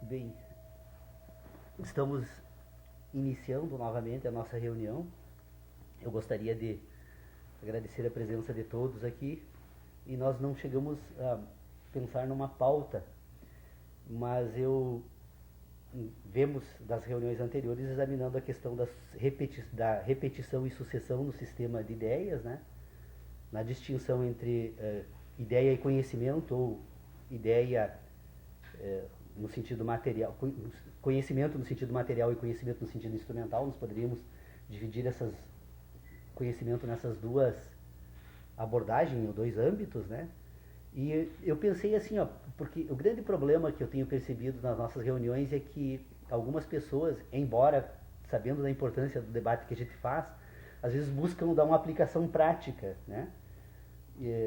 Bem, estamos iniciando novamente a nossa reunião. Eu gostaria de agradecer a presença de todos aqui. E nós não chegamos a pensar numa pauta, mas vemos das reuniões anteriores examinando a questão da repetição e sucessão no sistema de ideias, né? Na distinção entre ideia e conhecimento, ou ideia no sentido material, conhecimento no sentido material e conhecimento no sentido instrumental. Nós poderíamos dividir conhecimento nessas duas abordagens, ou dois âmbitos, né? E eu pensei assim, porque o grande problema que eu tenho percebido nas nossas reuniões é que algumas pessoas, embora sabendo da importância do debate que a gente faz, às vezes buscam dar uma aplicação prática, né?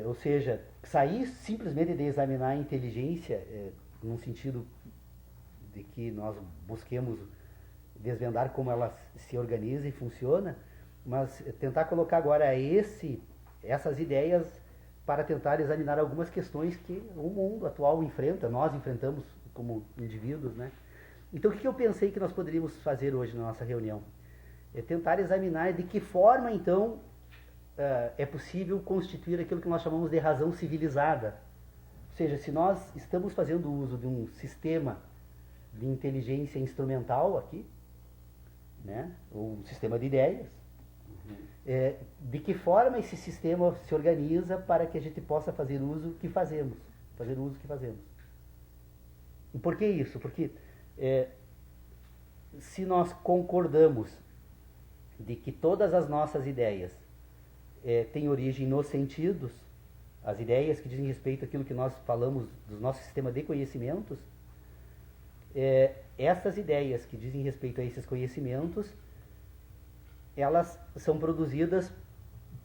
Ou seja, sair simplesmente de examinar a inteligência, num sentido de que nós busquemos desvendar como ela se organiza e funciona, mas tentar colocar agora essas ideias para tentar examinar algumas questões que o mundo atual enfrenta, nós enfrentamos como indivíduos, né? Então, o que eu pensei que nós poderíamos fazer hoje na nossa reunião? É tentar examinar de que forma, então, é possível constituir aquilo que nós chamamos de razão civilizada. Ou seja, se nós estamos fazendo uso de um sistema de inteligência instrumental aqui, né, ou um sistema de ideias, de que forma esse sistema se organiza para que a gente possa fazer uso que fazemos. E por que isso? Porque se nós concordamos de que todas as nossas ideias têm origem nos sentidos, as ideias que dizem respeito àquilo que nós falamos do nosso sistema de conhecimentos, essas ideias que dizem respeito a esses conhecimentos, elas são produzidas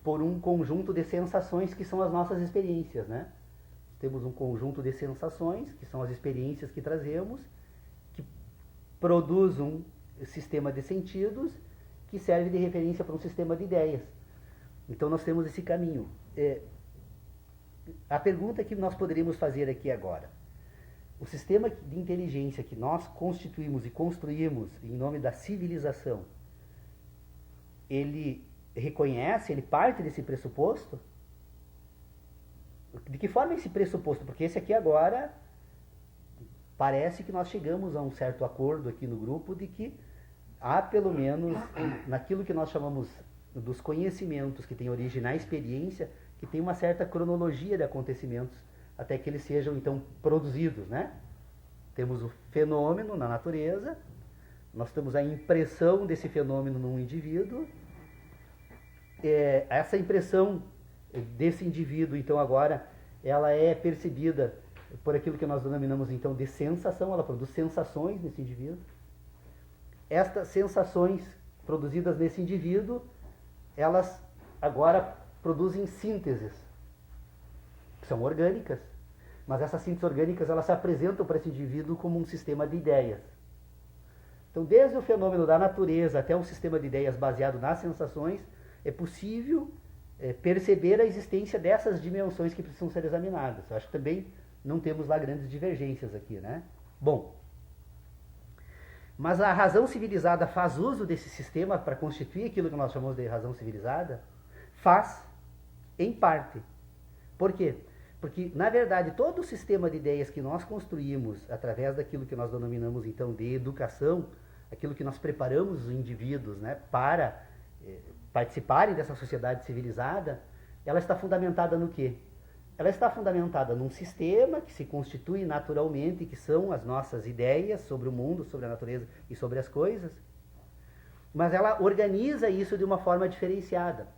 por um conjunto de sensações que são as nossas experiências, né? Temos um conjunto de sensações, que são as experiências que trazemos, que produz um sistema de sentidos que serve de referência para um sistema de ideias. Então nós temos esse caminho. A pergunta que nós poderíamos fazer aqui agora: o sistema de inteligência que nós constituímos e construímos em nome da civilização, ele reconhece, ele parte desse pressuposto? De que forma esse pressuposto? Porque esse aqui agora, parece que nós chegamos a um certo acordo aqui no grupo de que há, pelo menos, naquilo que nós chamamos dos conhecimentos que têm origem na experiência, que tem uma certa cronologia de acontecimentos até que eles sejam, então, produzidos, né? Temos o fenômeno na natureza, nós temos a impressão desse fenômeno num indivíduo. Essa impressão desse indivíduo, então, agora, ela é percebida por aquilo que nós denominamos, então, de sensação. Ela produz sensações nesse indivíduo. Estas sensações produzidas nesse indivíduo, elas agora produzem sínteses, que são orgânicas, mas essas sínteses orgânicas, elas se apresentam para esse indivíduo como um sistema de ideias. Então, desde o fenômeno da natureza até um sistema de ideias baseado nas sensações, é possível perceber a existência dessas dimensões que precisam ser examinadas. Eu acho que também não temos lá grandes divergências aqui, né? Bom, mas a razão civilizada faz uso desse sistema para constituir aquilo que nós chamamos de razão civilizada? Faz, em parte. Por quê? Porque, na verdade, todo o sistema de ideias que nós construímos através daquilo que nós denominamos, então, de educação, aquilo que nós preparamos os indivíduos, né, para participarem dessa sociedade civilizada, ela está fundamentada no quê? Ela está fundamentada num sistema que se constitui naturalmente, que são as nossas ideias sobre o mundo, sobre a natureza e sobre as coisas, mas ela organiza isso de uma forma diferenciada.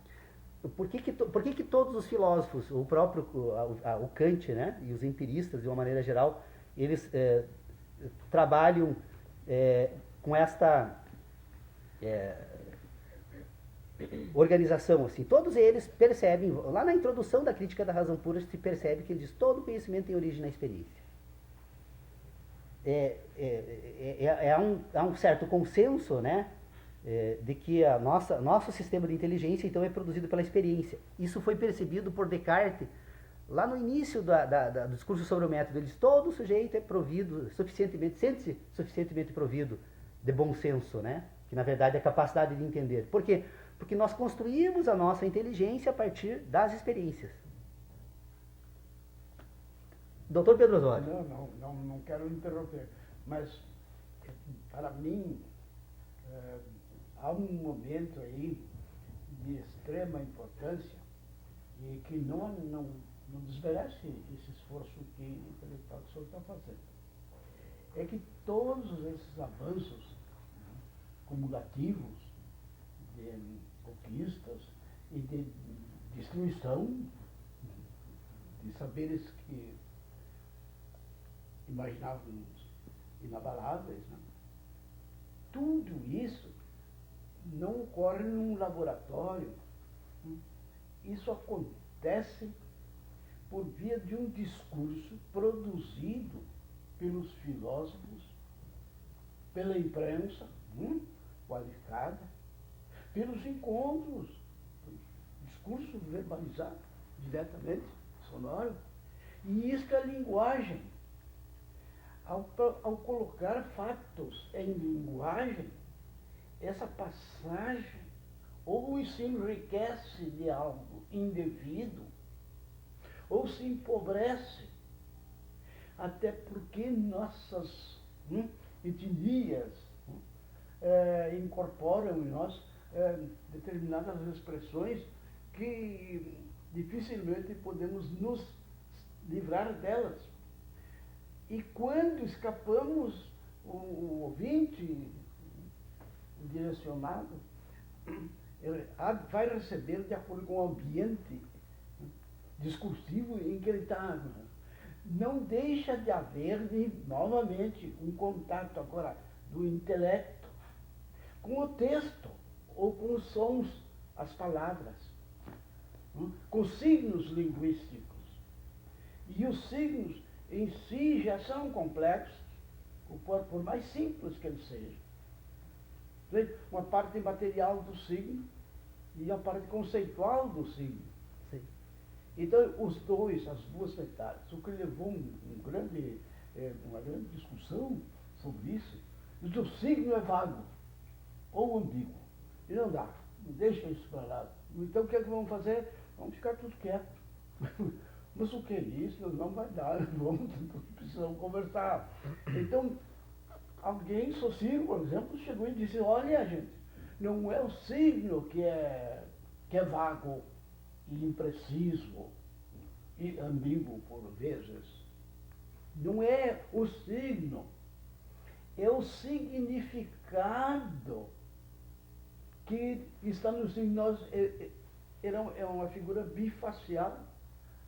Por que todos os filósofos, o próprio o Kant, né, e os empiristas, de uma maneira geral, eles trabalham com esta organização, assim? Todos eles percebem, lá na introdução da Crítica da Razão Pura, se percebe que ele diz: todo conhecimento tem origem na experiência. Há um certo consenso, né, de que nosso sistema de inteligência, então, é produzido pela experiência. Isso foi percebido por Descartes lá no início do discurso sobre o método, eles, todo sujeito é provido, sente-se suficientemente provido de bom senso, né? Que na verdade é a capacidade de entender. Por quê? Porque nós construímos a nossa inteligência a partir das experiências. Doutor Pedro Osório. Não quero interromper, mas para mim há um momento aí de extrema importância e que não desmerece esse esforço intelectual que o senhor está fazendo. É que todos esses avanços, né, cumulativos de conquistas e de destruição de saberes que imaginávamos inabaláveis, né? Tudo isso não ocorre num laboratório. Isso acontece por via de um discurso produzido pelos filósofos, pela imprensa qualificada, pelos encontros, discurso verbalizado diretamente, sonoro. E isso é a linguagem. Ao colocar fatos em linguagem, essa passagem ou se enriquece de algo indevido, ou se empobrece, até porque nossas etnias incorporam em nós determinadas expressões que dificilmente podemos nos livrar delas. E quando escapamos, o ouvinte direcionado vai receber de acordo com o ambiente discursivo em que ele está. Não deixa de haver, novamente, um contato agora do intelecto com o texto, ou com os sons, as palavras, com signos linguísticos. E os signos em si já são complexos, por mais simples que eles sejam. Uma parte material do signo e a parte conceitual do signo. Sim. Então, as duas metades, o que levou uma grande discussão sobre isso, o signo é vago ou ambíguo. E não dá, não deixa isso para lá. Então, o que é que vamos fazer? Vamos ficar tudo quieto. Mas o que é isso? Não vai dar, precisamos conversar. Então, alguém, Saussure, por exemplo, chegou e disse, olha, gente, não é o signo que é vago e impreciso e ambíguo por vezes. Não é o signo, é o significado que está no signo. É uma figura bifacial.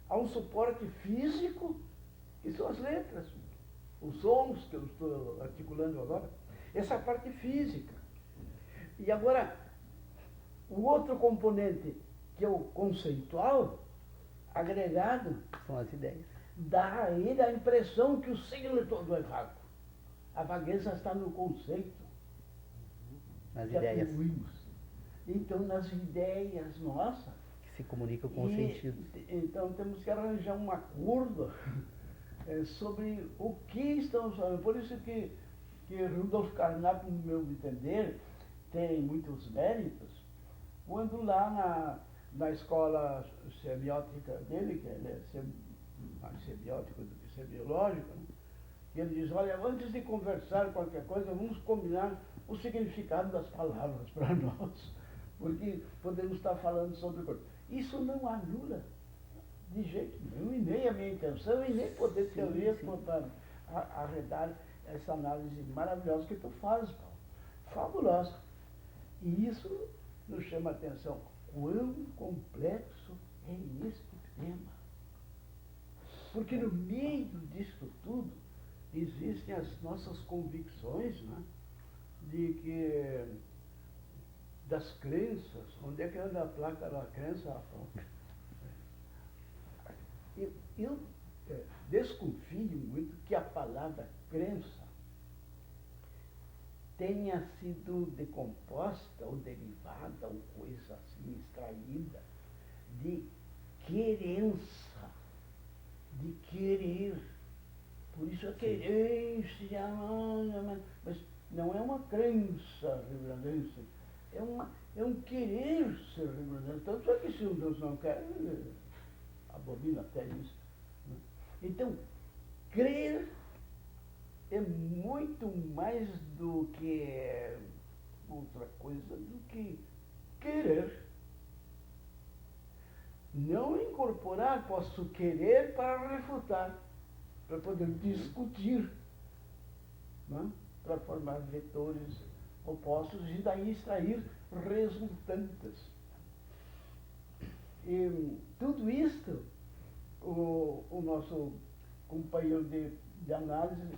Há um suporte físico, que são as letras, os sons que eu estou articulando agora, essa parte física. E agora, o outro componente, que é o conceitual, agregado, são as ideias. Dá a ele a impressão que o signo todo é vago. A vagueza está no conceito. Nas que ideias. Atribuímos. Então, nas ideias nossas. Que se comunicam com os sentidos. Então, temos que arranjar um acordo sobre o que estamos falando. Por isso que Rudolf Carnap, no meu entender, tem muitos méritos, quando lá na escola semiótica dele, que ele é mais semiótico do que semiológico, né? Ele diz, olha, antes de conversar qualquer coisa, vamos combinar o significado das palavras para nós, porque podemos estar falando sobre coisa. Isso não anula de jeito nenhum, e nem a minha intenção, e nem poder teoria para arredar essa análise maravilhosa que tu fazes, Paulo. Fabulosa. E isso nos chama a atenção. Quão complexo é este tema. Porque no meio disso tudo existem as nossas convicções, né? De que das crenças, onde é que anda a placa da crença, Rafael? Eu desconfio muito que a palavra crença tenha sido decomposta ou derivada ou coisa assim extraída de querença. crença rio-grandense, é um querer ser rio-grandense. Tanto é que se um Deus não quer, ele abomina até isso. Né? Então, crer é muito mais do que outra coisa do que querer. Não incorporar, posso querer para refutar, para poder discutir, né? Para formar vetores opostos e daí extrair resultantes. E tudo isto, o nosso companheiro de análise,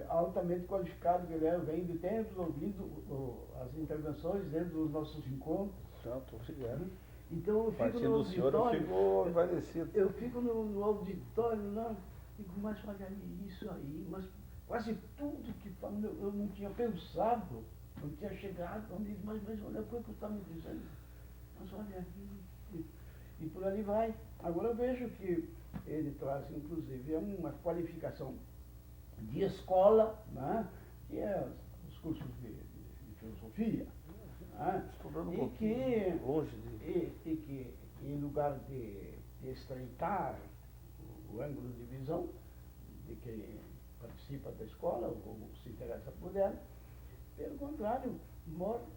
altamente qualificado que ele é, vem de tempos ouvindo as intervenções dentro dos nossos encontros. Tanto, obrigado. Então eu fico no auditório, eu fico no auditório lá, digo, mas olha isso aí, mas quase tudo que falam eu não tinha pensado, não tinha chegado, mas olha o que você está me dizendo, mas olha aqui, e por ali vai. Agora eu vejo que ele traz inclusive uma qualificação de escola, né, que é os cursos de filosofia. Estudando E que, longe que em lugar de estreitar o ângulo de visão de quem participa da escola ou se interessa por ela, pelo contrário,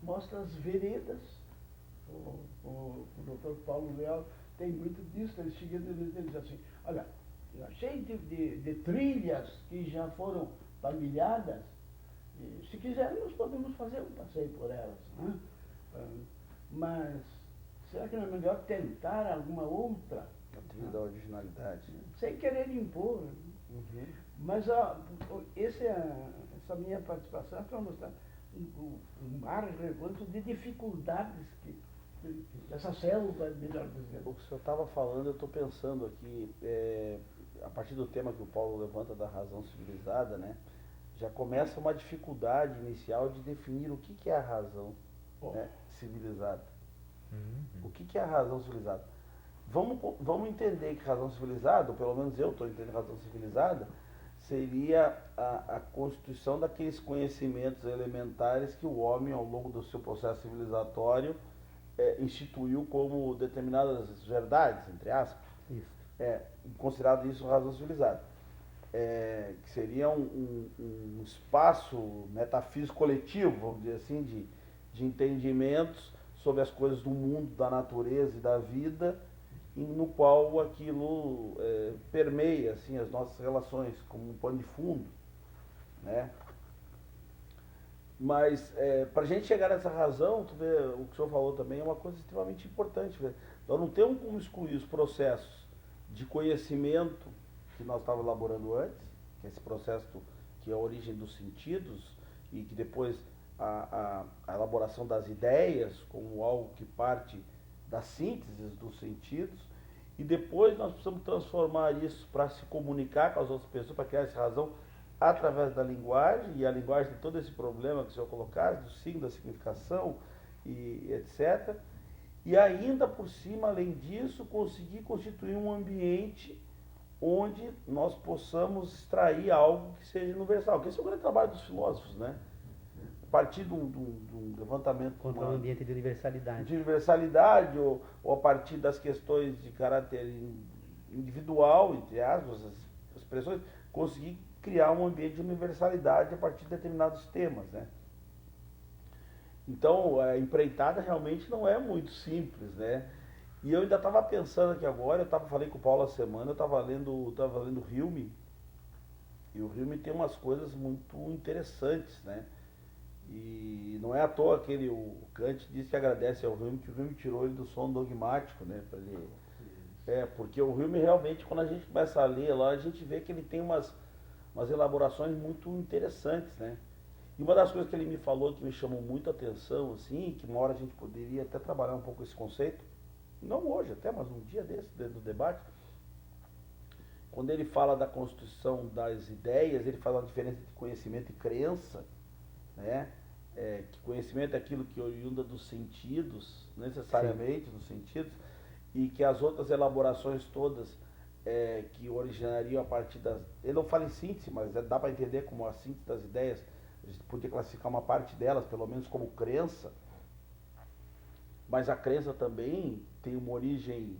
mostra as veredas. O doutor Paulo Leal tem muito disso, ele chega e diz assim, olha, cheio de trilhas que já foram palmilhadas, e, se quiserem, nós podemos fazer um passeio por elas. Né? Mas será que não é melhor tentar alguma outra? A trilha da originalidade. Sem querer impor. Uhum. Mas essa minha participação é para mostrar um mar revolto de dificuldades dessa selva, melhor dizendo. O que o senhor estava falando, eu estou pensando aqui, a partir do tema que o Paulo levanta da razão civilizada, né? Já começa uma dificuldade inicial de definir o que é a razão, né, civilizada. O que é a razão civilizada? Vamos entender que razão civilizada, ou pelo menos eu estou entendendo razão civilizada, seria a constituição daqueles conhecimentos elementares que o homem, ao longo do seu processo civilizatório, instituiu como determinadas verdades, entre aspas. Isso. Considerado isso razão civilizada. Que seria um espaço metafísico coletivo, vamos dizer assim, de entendimentos sobre as coisas do mundo, da natureza e da vida, no qual aquilo permeia assim, as nossas relações como um pano de fundo, né? Mas para a gente chegar nessa razão, tu vê, o que o senhor falou também é uma coisa extremamente importante. Vê? Nós não temos como excluir os processos de conhecimento que nós estávamos elaborando antes, que é esse processo que é a origem dos sentidos, e que depois a elaboração das ideias como algo que parte da síntese dos sentidos, e depois nós precisamos transformar isso para se comunicar com as outras pessoas, para criar essa razão através da linguagem, e a linguagem tem todo esse problema que o senhor colocar, do signo, da significação, e etc. E ainda por cima, além disso, conseguir constituir um ambiente onde nós possamos extrair algo que seja universal, que esse é o grande trabalho dos filósofos, né? A partir de um levantamento Contra um ambiente de universalidade. De universalidade, ou a partir das questões de caráter individual, entre aspas, as expressões, conseguir criar um ambiente de universalidade a partir de determinados temas, né? Então, a empreitada realmente não é muito simples, né? E eu ainda estava pensando aqui agora, falei com o Paulo a semana, eu estava lendo Hume, e o Hume tem umas coisas muito interessantes, né? E não é à toa que o Kant disse que agradece ao Hume, que o Hume tirou ele do sono dogmático, né? Pra ele, porque o Hume realmente, quando a gente começa a ler lá, a gente vê que ele tem umas elaborações muito interessantes, né? E uma das coisas que ele me falou que me chamou muito a atenção, assim, que uma hora a gente poderia até trabalhar um pouco esse conceito, não hoje até, mas um dia desse, do debate, quando ele fala da constituição das ideias, ele fala da diferença entre conhecimento e crença, né? Que conhecimento é aquilo que oriunda dos sentidos, necessariamente. Sim. Dos sentidos, e que as outras elaborações todas que originariam a partir das... Ele não fala em síntese, mas dá para entender como a síntese das ideias a gente podia classificar uma parte delas, pelo menos como crença, mas a crença também tem uma origem.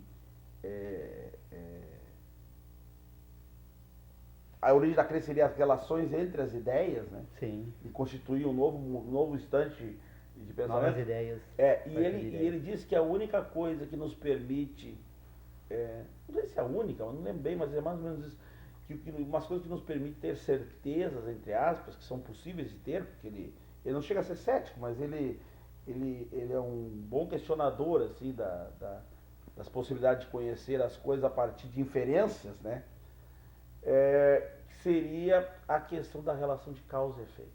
A origem da crença seria as relações entre as ideias, né? Sim. E constituir um novo instante de pensamento. Novas ideias. E ele diz que a única coisa que nos permite, não sei se é a única, não lembro bem, mas é mais ou menos isso, que umas coisas que nos permitem ter certezas, entre aspas, que são possíveis de ter, porque ele não chega a ser cético, mas ele é um bom questionador assim, das possibilidades de conhecer as coisas a partir de inferências, né? Seria a questão da relação de causa e efeito.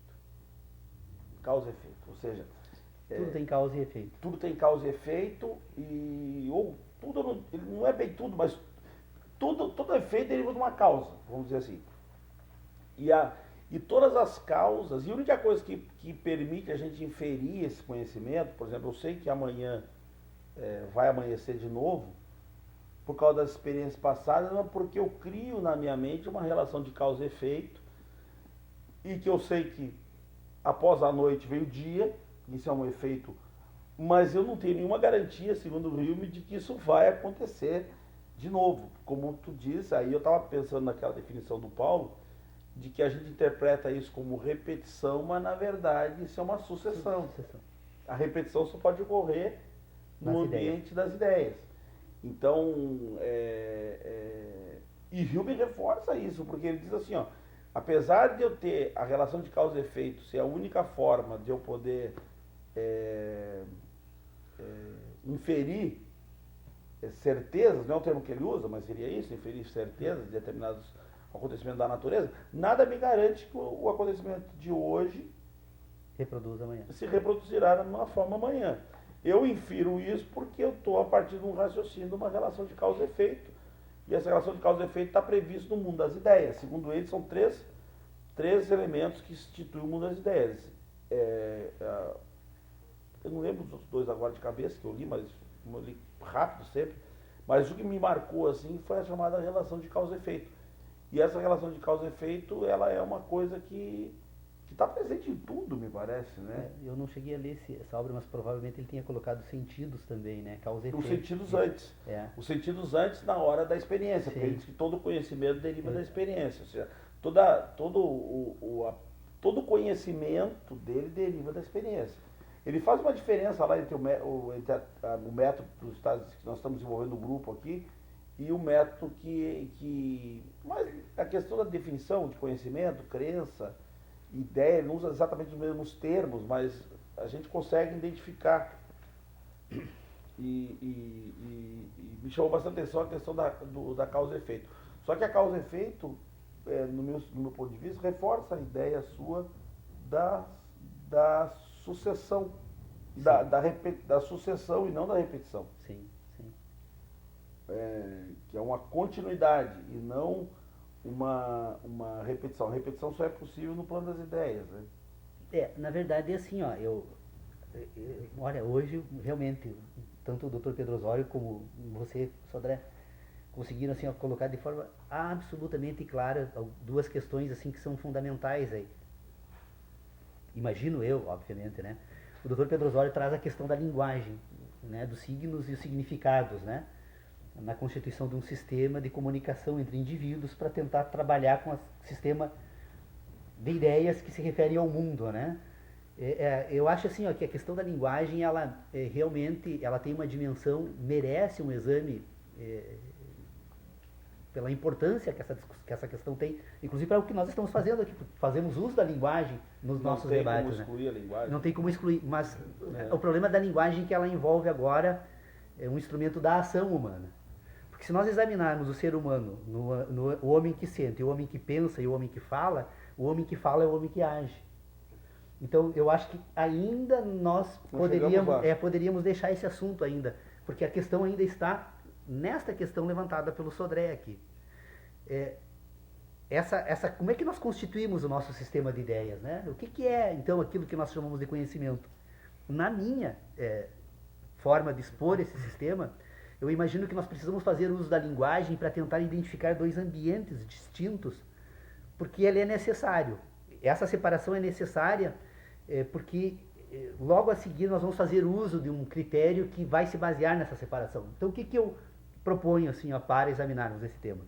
Causa e efeito, ou seja... Tudo tem causa e efeito. Tudo tem causa e efeito, ou tudo, não é bem tudo, mas todo efeito deriva de uma causa, vamos dizer assim. E todas as causas, e a única coisa que permite a gente inferir esse conhecimento, por exemplo, eu sei que amanhã vai amanhecer de novo, por causa das experiências passadas, mas porque eu crio na minha mente uma relação de causa e efeito, e que eu sei que após a noite vem o dia, isso é um efeito, mas eu não tenho nenhuma garantia, segundo o Hume, de que isso vai acontecer de novo. Como tu disse, aí eu estava pensando naquela definição do Paulo, de que a gente interpreta isso como repetição, mas na verdade isso é uma sucessão. A repetição só pode ocorrer no ambiente das ideias. Então, e Hume reforça isso, porque ele diz assim, ó, apesar de eu ter a relação de causa e efeito ser a única forma de eu poder inferir certezas, não é o termo que ele usa, mas seria isso, inferir certezas de determinados acontecimentos da natureza, nada me garante que o acontecimento de hoje se reproduzirá da mesma forma amanhã. Eu infiro isso porque eu estou a partir de um raciocínio de uma relação de causa e efeito. E essa relação de causa e efeito está prevista no mundo das ideias. Segundo ele, são três elementos que instituem o mundo das ideias. Eu não lembro dos outros dois agora de cabeça que eu li, mas eu li rápido sempre. Mas o que me marcou assim foi a chamada relação de causa e efeito. E essa relação de causa e efeito, ela é uma coisa que está presente em tudo, me parece, né? Eu não cheguei a ler essa obra, mas provavelmente ele tinha colocado sentidos também, né? Causa e efeito. Os sentidos antes. Os sentidos antes na hora da experiência, porque ele diz que todo conhecimento deriva da experiência. Ou seja, todo conhecimento dele deriva da experiência. Ele faz uma diferença lá entre o método que nós estamos desenvolvendo no grupo aqui e o método mas a questão da definição de conhecimento, crença, ideia, ele não usa exatamente os mesmos termos, mas a gente consegue identificar. E me chamou bastante atenção a questão da causa e efeito. Só que a causa e efeito, no meu ponto de vista, reforça a ideia sua da sucessão, da sucessão e não da repetição. Sim, sim. Que é uma continuidade e não uma repetição. A repetição só é possível no plano das ideias, né? Na verdade é assim, ó, olha, hoje realmente, tanto o Dr. Pedro Osório como você, Sodré, conseguiram assim, ó, colocar de forma absolutamente clara duas questões assim que são fundamentais aí. Imagino eu, obviamente, né? O Dr. Pedro Osório traz a questão da linguagem, né, dos signos e os significados, né? Na constituição de um sistema de comunicação entre indivíduos para tentar trabalhar com um sistema de ideias que se referem ao mundo, né? Eu acho assim, ó, que a questão da linguagem, ela realmente ela tem uma dimensão, merece um exame pela importância que essa questão tem, inclusive para o que nós estamos fazendo aqui, fazemos uso da linguagem nos nossos debates. Não tem como excluir a linguagem. Não tem como excluir, mas o problema da linguagem é que ela envolve agora um instrumento da ação humana. Porque se nós examinarmos o ser humano, o homem que sente, o homem que pensa e o homem que fala é o homem que age. Então, eu acho que ainda nós poderíamos deixar esse assunto ainda, porque a questão ainda está nesta questão levantada pelo Sodré aqui. Como é que nós constituímos o nosso sistema de ideias, né? O que é, então, aquilo que nós chamamos de conhecimento? Na minha forma de expor esse sistema, eu imagino que nós precisamos fazer uso da linguagem para tentar identificar dois ambientes distintos, porque ele é necessário. essa separação é necessária porque logo a seguir nós vamos fazer uso de um critério que vai se basear nessa separação. Então, o que eu proponho assim, para examinarmos esse tema?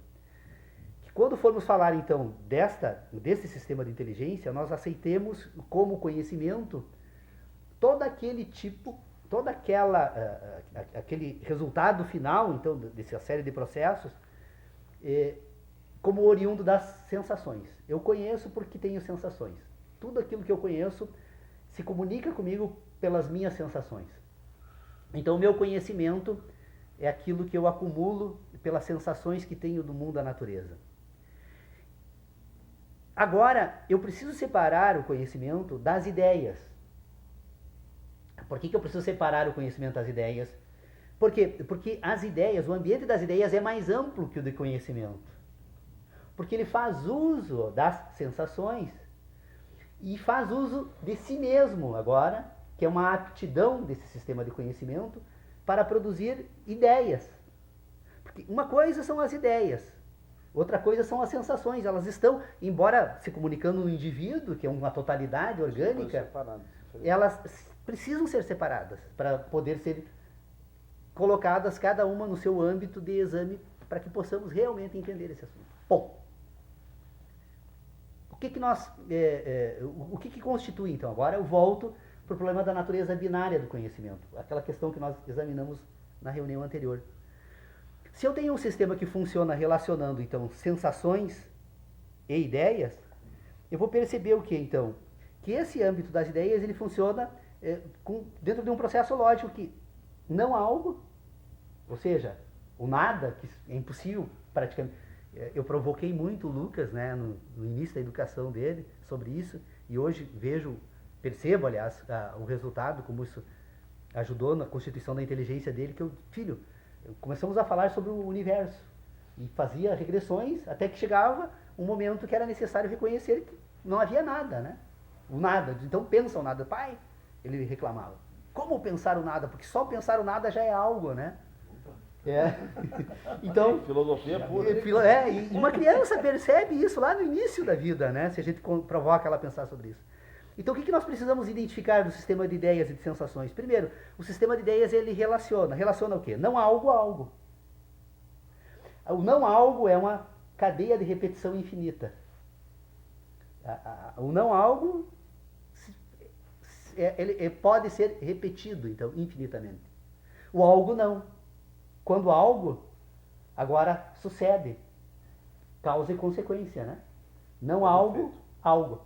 Que quando formos falar, então, desse sistema de inteligência, nós aceitemos como conhecimento todo aquele tipo, aquele resultado final, então, dessa série de processos, como oriundo das sensações. Eu conheço porque tenho sensações. Tudo aquilo que eu conheço se comunica comigo pelas minhas sensações. Então, o meu conhecimento é aquilo que eu acumulo pelas sensações que tenho do mundo da natureza. Agora, eu preciso separar o conhecimento das ideias. Por que eu preciso separar o conhecimento das ideias? Por quê? Porque as ideias, o ambiente das ideias é mais amplo que o de conhecimento. Porque ele faz uso das sensações e faz uso de si mesmo agora, que é uma aptidão desse sistema de conhecimento para produzir ideias. Porque uma coisa são as ideias, outra coisa são as sensações. Elas estão, embora se comunicando no indivíduo, que é uma totalidade orgânica, elas precisam ser separadas para poder ser colocadas cada uma no seu âmbito de exame para que possamos realmente entender esse assunto. Bom, o que constitui, então? Agora eu volto para o problema da natureza binária do conhecimento, aquela questão que nós examinamos na reunião anterior. Se eu tenho um sistema que funciona relacionando, então, sensações e ideias, eu vou perceber o que, então? Que esse âmbito das ideias, ele funciona dentro de um processo lógico que não há algo, ou seja, o nada, que é impossível praticamente. Eu provoquei muito o Lucas, né, no início da educação dele sobre isso, e hoje percebo, aliás, o resultado, como isso ajudou na constituição da inteligência dele, começamos a falar sobre o universo, e fazia regressões, até que chegava um momento que era necessário reconhecer que não havia nada, né? O nada, então pensa o nada. Pai, ele reclamava, como pensar o nada? Porque só pensar o nada já é algo, né? Então, filosofia pura. E uma criança percebe isso lá no início da vida, né? Se a gente provoca ela a pensar sobre isso. Então, o que nós precisamos identificar do sistema de ideias e de sensações? Primeiro, o sistema de ideias, ele relaciona o quê? Não algo a algo. O não algo é uma cadeia de repetição infinita. O não algo ele pode ser repetido, então, infinitamente. O algo não. Quando algo, agora sucede. Causa e consequência, né? Não algo, algo.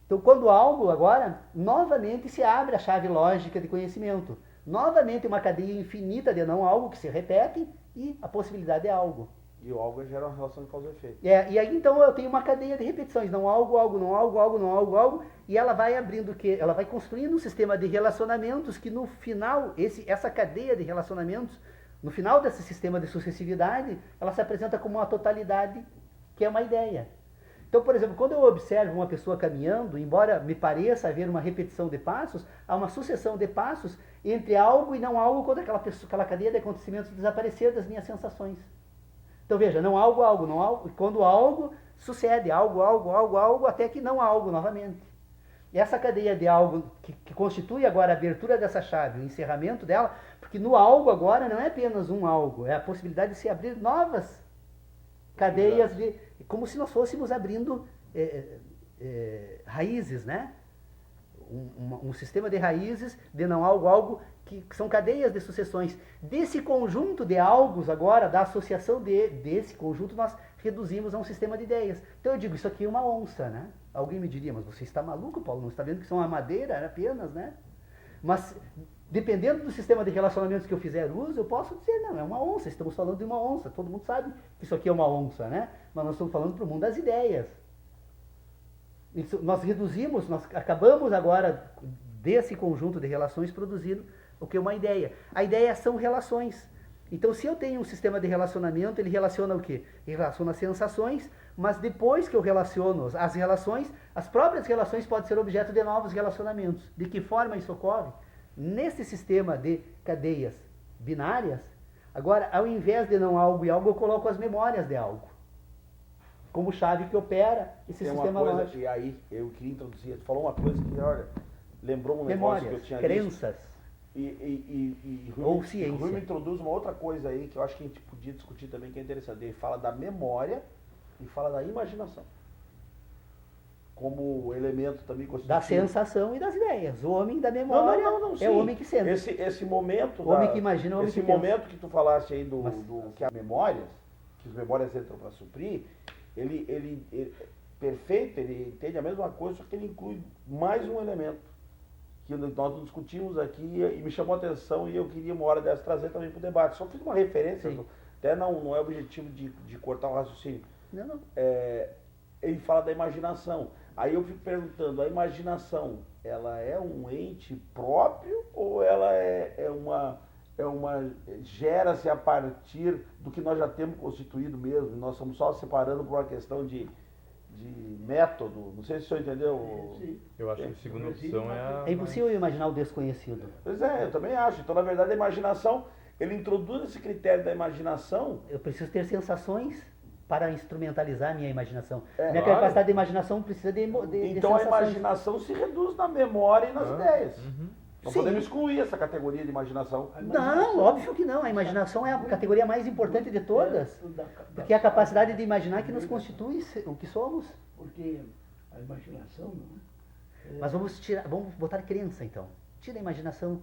Então, quando algo, agora, novamente se abre a chave lógica de conhecimento. Novamente uma cadeia infinita de não algo que se repete e a possibilidade é algo. E o algo gera uma relação de causa e efeito. E aí então eu tenho uma cadeia de repetições, não algo, algo, não algo, algo, não algo, algo, e ela vai abrindo o quê? Ela vai construindo um sistema de relacionamentos que no final, essa cadeia de relacionamentos, no final desse sistema de sucessividade, ela se apresenta como uma totalidade, que é uma ideia. Então, por exemplo, quando eu observo uma pessoa caminhando, embora me pareça haver uma repetição de passos, há uma sucessão de passos entre algo e não algo quando aquela cadeia de acontecimentos desaparecer das minhas sensações. Então veja, não algo, algo, não algo, quando algo sucede, algo, algo, algo, algo, até que não algo novamente. E essa cadeia de algo que constitui agora a abertura dessa chave, o encerramento dela, porque no algo agora não é apenas um algo, é a possibilidade de se abrir novas cadeias, como se nós fôssemos abrindo raízes, né? Um sistema de raízes de não algo, algo, que são cadeias de sucessões. Desse conjunto de algos agora, da associação desse conjunto, nós reduzimos a um sistema de ideias. Então eu digo, isso aqui é uma onça, né? Alguém me diria, mas você está maluco, Paulo? Não está vendo que isso é uma madeira apenas, né? Mas, dependendo do sistema de relacionamentos que eu fizer uso, eu posso dizer, não, é uma onça, estamos falando de uma onça. Todo mundo sabe que isso aqui é uma onça, né? Mas nós estamos falando para o mundo das ideias. Nós reduzimos, nós acabamos agora desse conjunto de relações produzindo o que é uma ideia. A ideia são relações. Então, se eu tenho um sistema de relacionamento, ele relaciona o quê? Ele relaciona sensações, mas depois que eu relaciono as relações, as próprias relações podem ser objeto de novos relacionamentos. De que forma isso ocorre? Nesse sistema de cadeias binárias, agora, ao invés de não algo e algo, eu coloco as memórias de algo. como chave que opera esse Tem uma sistema coisa, lógico. e aí eu queria introduzir, tu falou uma coisa que, olha, lembrou um negócio Memórias, que eu tinha crenças E ou Rui ciência. me introduz uma outra coisa aí que eu acho que a gente podia discutir também, que é interessante. Ele fala da memória e fala da imaginação. Como elemento também constitutivo. Da sensação e das ideias. O homem da memória sim. é o homem que sente. Esse momento. O homem que imagina, o homem esse que pensa. momento que tu falaste aí Mas- que as memórias, que as memórias entram para suprir, ele perfeito, ele entende a mesma coisa, só que ele inclui mais um elemento que nós discutimos aqui e me chamou a atenção e eu queria uma hora dessa trazer também para o debate. Só fiz uma referência, Sim. até não é o objetivo de cortar o raciocínio. Não. Ele fala da imaginação. Aí eu fico perguntando, a imaginação, ela é um ente próprio ou ela gera-se a partir do que nós já temos constituído mesmo? Nós estamos só separando por uma questão de método. Não sei se o senhor entendeu. Sim. Eu acho que a segunda opção é a. É impossível imaginar o desconhecido. Pois é, eu também acho. Então, na verdade, a imaginação, ele introduz esse critério da imaginação. Eu preciso ter sensações para instrumentalizar a minha imaginação. Minha claro. capacidade de imaginação precisa de Então a sensações. imaginação se reduz na memória e nas ideias. Não Sim. podemos excluir essa categoria de imaginação. Não, óbvio que não. A imaginação é a categoria mais importante de todas. Porque é a capacidade de imaginar que nos constitui o que somos. Porque a imaginação, não é? Mas vamos botar crença então. Tira a imaginação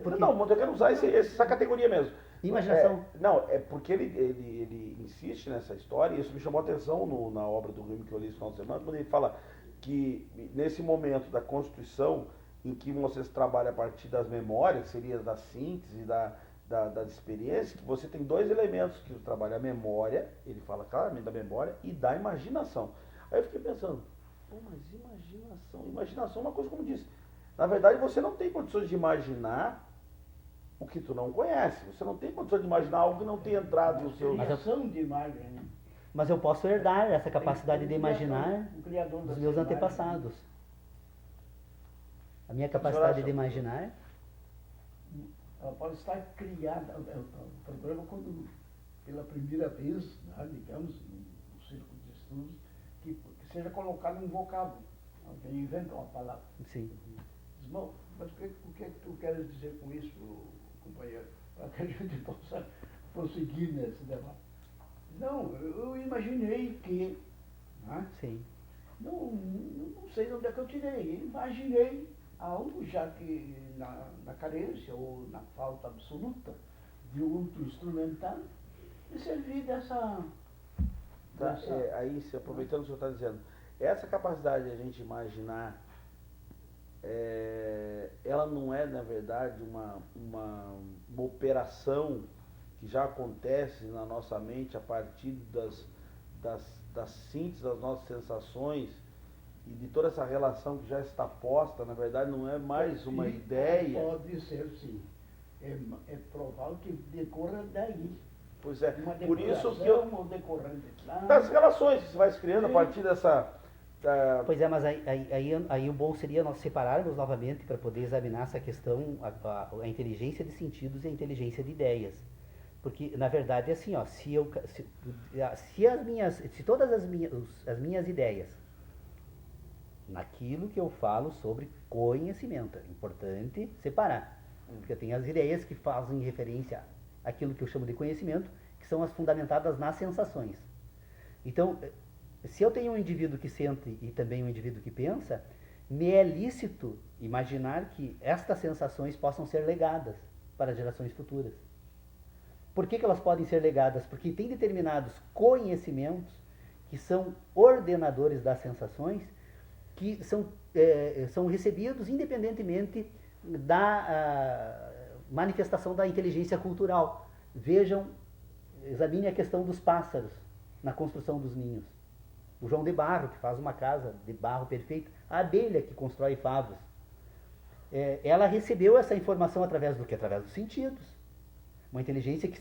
porque Não, eu quero usar essa categoria mesmo. Imaginação. É porque ele insiste nessa história, e isso me chamou a atenção na obra do Rumi que eu li esse final de semana, quando ele fala que nesse momento da Constituição, em que vocês trabalham a partir das memórias, que seria da síntese, da experiência, que você tem dois elementos que trabalha a memória, ele fala claramente da memória, e da imaginação. Aí eu fiquei pensando, mas imaginação é uma coisa como disse. Na verdade, você não tem condições de imaginar o que tu não conhece. Você não tem condições de imaginar algo que não tenha entrado no seu... Criação de imagem, né? Mas eu posso herdar essa capacidade de O imaginar criador dos dessa meus imagem, antepassados. A minha capacidade acha? de imaginar, ela pode estar criada. O problema é quando, pela primeira vez, né, digamos, no círculo de estudos, que seja colocado um vocábulo. Alguém inventa uma palavra. sim. Diz, bom, mas o que é que tu queres dizer com isso, companheiro? Para que a gente possa prosseguir nesse debate. Não, eu imaginei que. Né? Sim. Não sei de onde é que eu tirei. Imaginei algo, já que na carência ou na falta absoluta de outro instrumental, me servi dessa. Aí, aproveitando o que o senhor está dizendo, essa capacidade de a gente imaginar, ela não é, na verdade, uma operação que já acontece na nossa mente a partir das síntese das nossas sensações e de toda essa relação que já está posta, na verdade não é mais uma ideia. Pode ser, sim. É provável que decorra daí. Pois é, Uma por isso que decoração ou decorrente das relações que você vai se criando a partir dessa... Pois é, mas aí o bom seria nós separarmos novamente para poder examinar essa questão, a inteligência de sentidos e a inteligência de ideias. Porque, na verdade, é assim, ó, se todas as minhas ideias, naquilo que eu falo sobre conhecimento, é importante separar. Porque eu tenho as ideias que fazem referência àquilo que eu chamo de conhecimento, que são as fundamentadas nas sensações. Então, se eu tenho um indivíduo que sente e também um indivíduo que pensa, me é lícito imaginar que estas sensações possam ser legadas para gerações futuras. Por que elas podem ser legadas? Porque tem determinados conhecimentos que são ordenadores das sensações, que são recebidos independentemente da manifestação da inteligência cultural. Examine a questão dos pássaros na construção dos ninhos. O João de Barro, que faz uma casa de barro perfeita, a abelha que constrói favos. Ela recebeu essa informação através do quê? Através dos sentidos. Uma inteligência que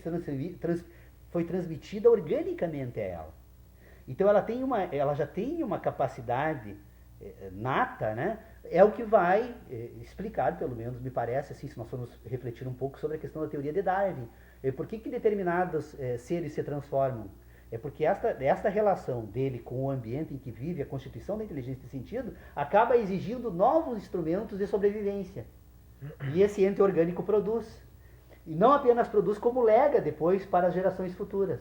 foi transmitida organicamente a ela. Então ela já tem uma capacidade nata, né? É o que vai explicar, pelo menos me parece, assim, se nós formos refletir um pouco sobre a questão da teoria de Darwin. Por que determinados seres se transformam? É porque esta relação dele com o ambiente em que vive, a constituição da inteligência de sentido, acaba exigindo novos instrumentos de sobrevivência. E esse ente orgânico produz. E não apenas produz, como lega depois para as gerações futuras.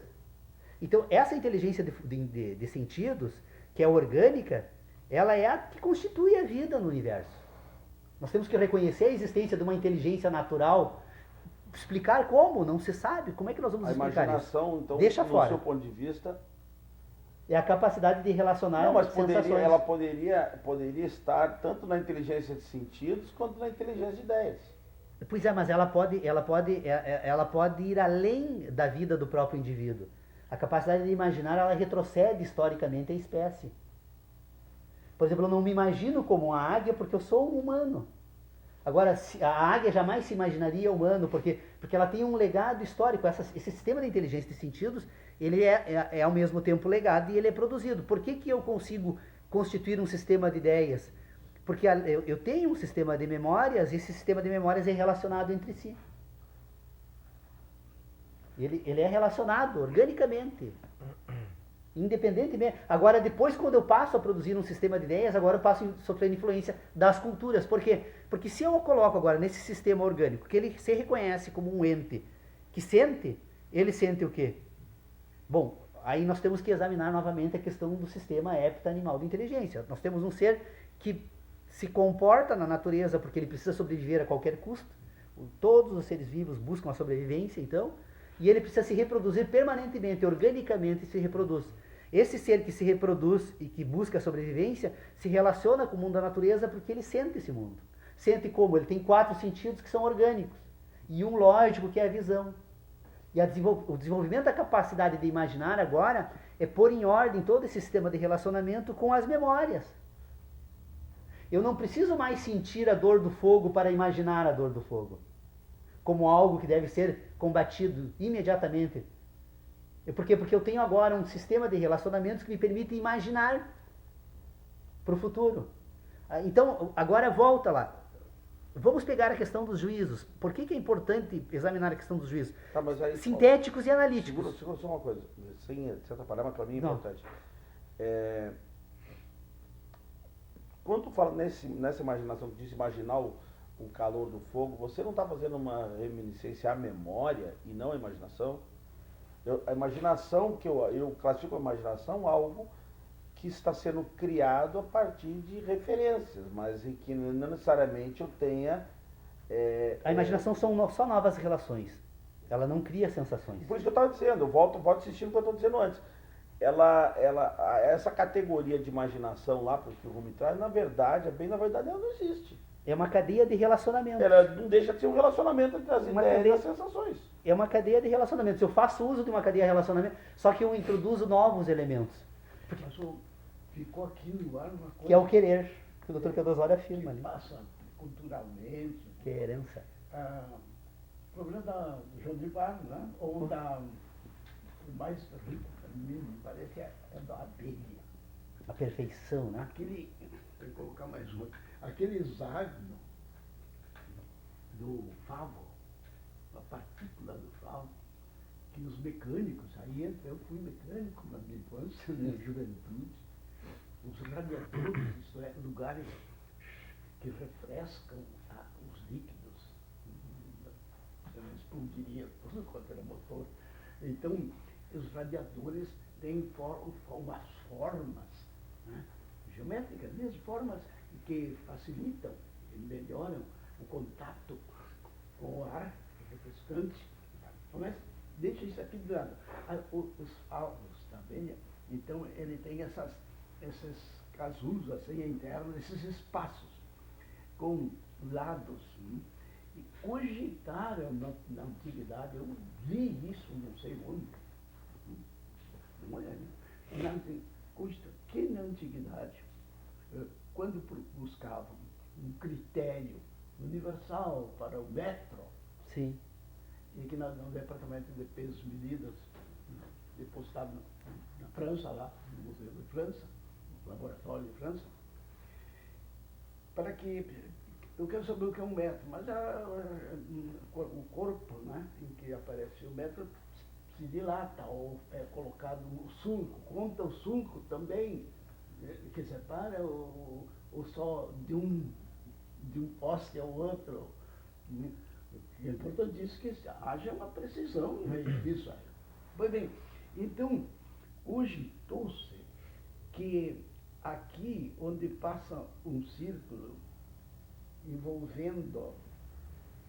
Então, essa inteligência de sentidos, que é orgânica, ela é a que constitui a vida no universo. Nós temos que reconhecer a existência de uma inteligência natural. Explicar como? Não se sabe. Como é que nós vamos explicar isso? A imaginação, então, deixa do fora. seu ponto de vista... É a capacidade de relacionar Não, mas sensações. ela poderia estar tanto na inteligência de sentidos quanto na inteligência de ideias. Pois é, mas ela pode ir além da vida do próprio indivíduo. A capacidade de imaginar, ela retrocede historicamente a espécie. Por exemplo, eu não me imagino como uma águia porque eu sou um humano. Agora, a águia jamais se imaginaria humano, porque ela tem um legado histórico. Esse sistema de inteligência de sentidos, ele é ao mesmo tempo legado e ele é produzido. Por que eu consigo constituir um sistema de ideias? Porque eu tenho um sistema de memórias e esse sistema de memórias é relacionado entre si. Ele é relacionado organicamente. Independentemente. Agora, depois, quando eu passo a produzir um sistema de ideias, agora eu passo a sofrer influência das culturas. Por quê? Porque se eu o coloco agora nesse sistema orgânico, que ele se reconhece como um ente que sente, ele sente o quê? Bom, aí nós temos que examinar novamente a questão do sistema hepta-animal de inteligência. Nós temos um ser que se comporta na natureza porque ele precisa sobreviver a qualquer custo. Todos os seres vivos buscam a sobrevivência, então, e ele precisa se reproduzir permanentemente, organicamente se reproduz. Esse ser que se reproduz e que busca a sobrevivência se relaciona com o mundo da natureza porque ele sente esse mundo. Sente como? Ele tem 4 sentidos que são orgânicos e um lógico que é a visão. E o desenvolvimento da capacidade de imaginar agora é pôr em ordem todo esse sistema de relacionamento com as memórias. Eu não preciso mais sentir a dor do fogo para imaginar a dor do fogo como algo que deve ser combatido imediatamente. Por quê? Porque eu tenho agora um sistema de relacionamentos que me permite imaginar para o futuro. Então, agora volta lá. Vamos pegar a questão dos juízos. Por que é importante examinar a questão dos juízos? Tá, mas aí, sintéticos e analíticos. Segura só uma coisa, sem atrapalhar, mas para mim é Não. importante. Quando tu fala nessa imaginação, que diz imaginar o calor do fogo, você não está fazendo uma reminiscência à memória e não à imaginação? A imaginação, que eu classifico a imaginação algo que está sendo criado a partir de referências, mas em que não necessariamente eu tenha... a imaginação são só novas relações. Ela não cria sensações. Por isso que eu estava dizendo, eu volto assistindo o que eu estou dizendo antes. Essa categoria de imaginação lá, porque o Rumi traz, na verdade ela não existe. É uma cadeia de relacionamento. Ela não deixa de ser um relacionamento entre as ideias e as sensações. É uma cadeia de relacionamentos. Eu faço uso de uma cadeia de relacionamento, só que eu introduzo novos elementos. Mas ficou aqui no ar uma coisa... Que é o querer, que o Dr. Pedosório afirma. Que Né? passa culturalmente. Querença. O problema do João de Barro, né? Ou o mais rico para mim, me parece, é da abelha. A perfeição, né? Vou colocar mais um. Aquele hexágono do favo, a partícula do favo, que os mecânicos, eu fui mecânico na minha infância, na juventude, os radiadores, isto é, lugares que refrescam os líquidos, você não explodiria tudo quanto era motor. Então, os radiadores têm umas formas, né, geométricas, mesmo formas que facilitam e melhoram o contato com o ar refrescante. Mas deixa isso aqui de lado. Os alvos da abelha, então ele tem esses casulos assim internos, esses espaços com lados. E cogitaram na antiguidade, eu vi isso não sei onde, que na antiguidade, quando buscavam um critério universal para o metro, Sim. e que no departamento de pesos e medidas, depositado na França, lá no Museu de França, no laboratório de França, para que, eu quero saber o que é um metro, mas o corpo, né, em que aparece o metro se dilata, ou é colocado no sulco, conta o sulco também, que separa o só de um poste ao outro. É importantíssimo que haja uma precisão no meio disso. Pois bem, então, hoje trouxe que aqui onde passa um círculo envolvendo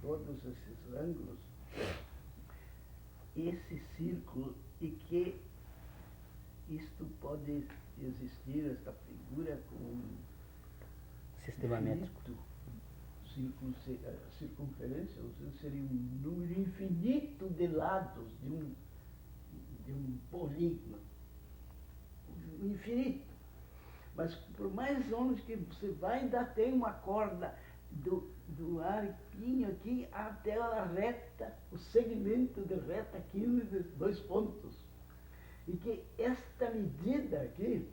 todos esses ângulos, esse círculo, e que isto pode existir, esta figura com um Sistema métrico. círculo, circunferência, ou seja, seria um número infinito de lados de um polígono. Infinito. Mas por mais longe que você vai, ainda tem uma corda do arquinho aqui até a reta, o segmento de reta aqui nos 2 pontos. E que esta medida aqui